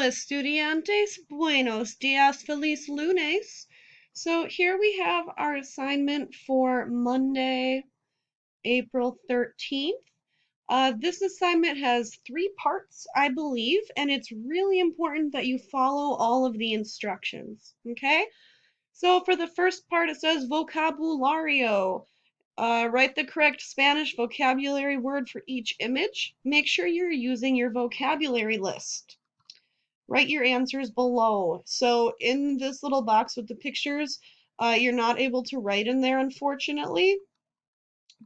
Hola, estudiantes. Buenos días. Feliz lunes. So here we have our assignment for Monday, April 13th. This assignment has 3 parts, I believe, and it's really important that you follow all of the instructions, okay? So for the first part, it says vocabulario. Write the correct Spanish vocabulary word for each image. Make sure you're using your vocabulary list. Write your answers below. So in this little box with the pictures, you're not able to write in there, unfortunately,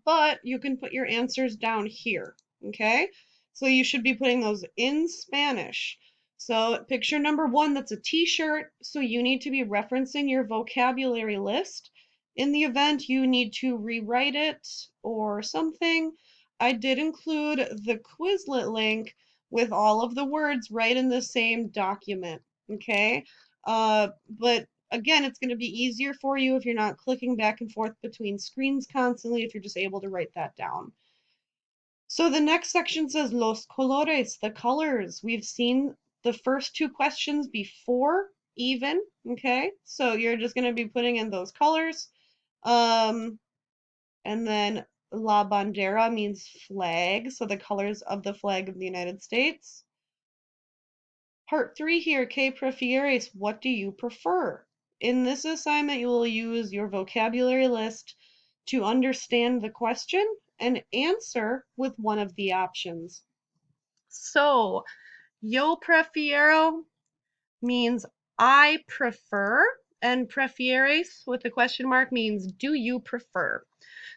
but you can put your answers down here, okay? So you should be putting those in Spanish. So picture number 1, that's a t-shirt, so you need to be referencing your vocabulary list. In the event you need to rewrite it or something, I did include the Quizlet link with all of the words right in the same document, okay? But again, it's going to be easier for you if you're not clicking back and forth between screens constantly, if you're just able to write that down. So the next section says los colores, the colors. We've seen the first 2 questions before even, okay? So you're just going to be putting in those colors. And then la bandera means flag, so the colors of the flag of the United States. Part 3 here, ¿qué prefieres? What do you prefer? In this assignment, you will use your vocabulary list to understand the question and answer with one of the options. So, yo prefiero means I prefer, and prefieres with a question mark means do you prefer?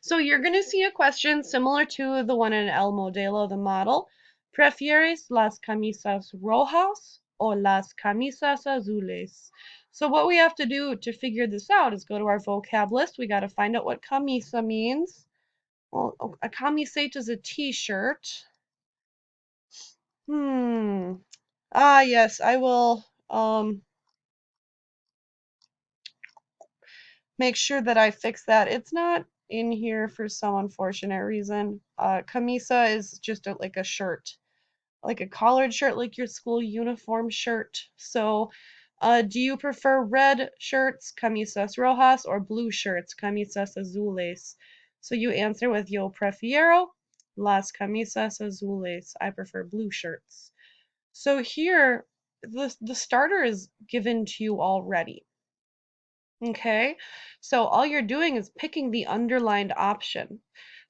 So you're going to see a question similar to the one in El Modelo, the model. ¿Prefieres las camisas rojas o las camisas azules? So what we have to do to figure this out is go to our vocab list. We got to find out what camisa means. Well, a camiseta is a t-shirt. Yes, I will make sure that I fix that. It's not in here for some unfortunate reason. Camisa is just like a shirt, like a collared shirt, like your school uniform shirt. So, do you prefer red shirts, camisas rojas, or blue shirts, camisas azules? So you answer with yo prefiero las camisas azules. I prefer blue shirts. So here, the starter is given to you already. Okay, so all you're doing is picking the underlined option.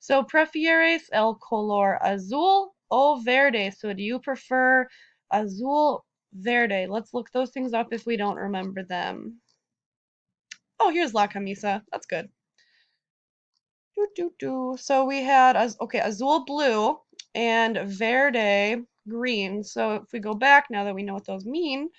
So prefieres el color azul o verde? So do you prefer azul, verde? Let's look those things up if we don't remember them. Oh, here's la camisa. That's good. So we had, okay, azul blue and verde green. So if we go back now that we know what those mean,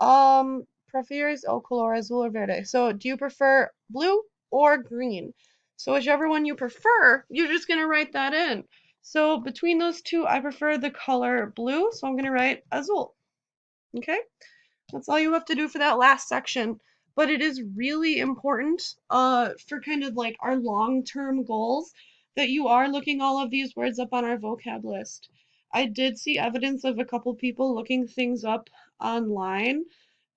prefieres el color azul or verde? So do you prefer blue or green? So whichever one you prefer, you're just going to write that in. So between those two, I prefer the color blue, so I'm going to write azul. Okay? That's all you have to do for that last section. But it is really important for kind of like our long-term goals that you are looking all of these words up on our vocab list. I did see evidence of a couple people looking things up online,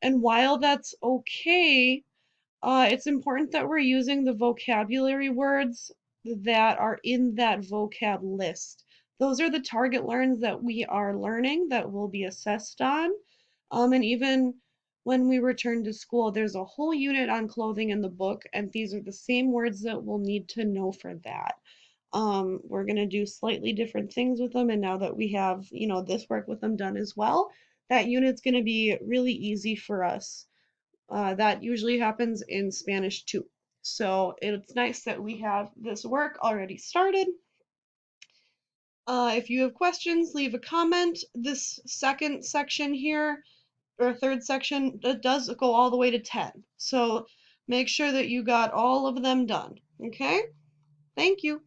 and while that's okay, it's important that we're using the vocabulary words that are in that vocab list. Those are the target learns that we are learning that will be assessed on. And even when we return to school, there's a whole unit on clothing in the book, and these are the same words that we'll need to know for that. We're going to do slightly different things with them, and now that we have, this work with them done as well, that unit's going to be really easy for us. That usually happens in Spanish too. So it's nice that we have this work already started. If you have questions, leave a comment. This second section here, or third section, that does go all the way to 10. So make sure that you got all of them done. Okay? Thank you.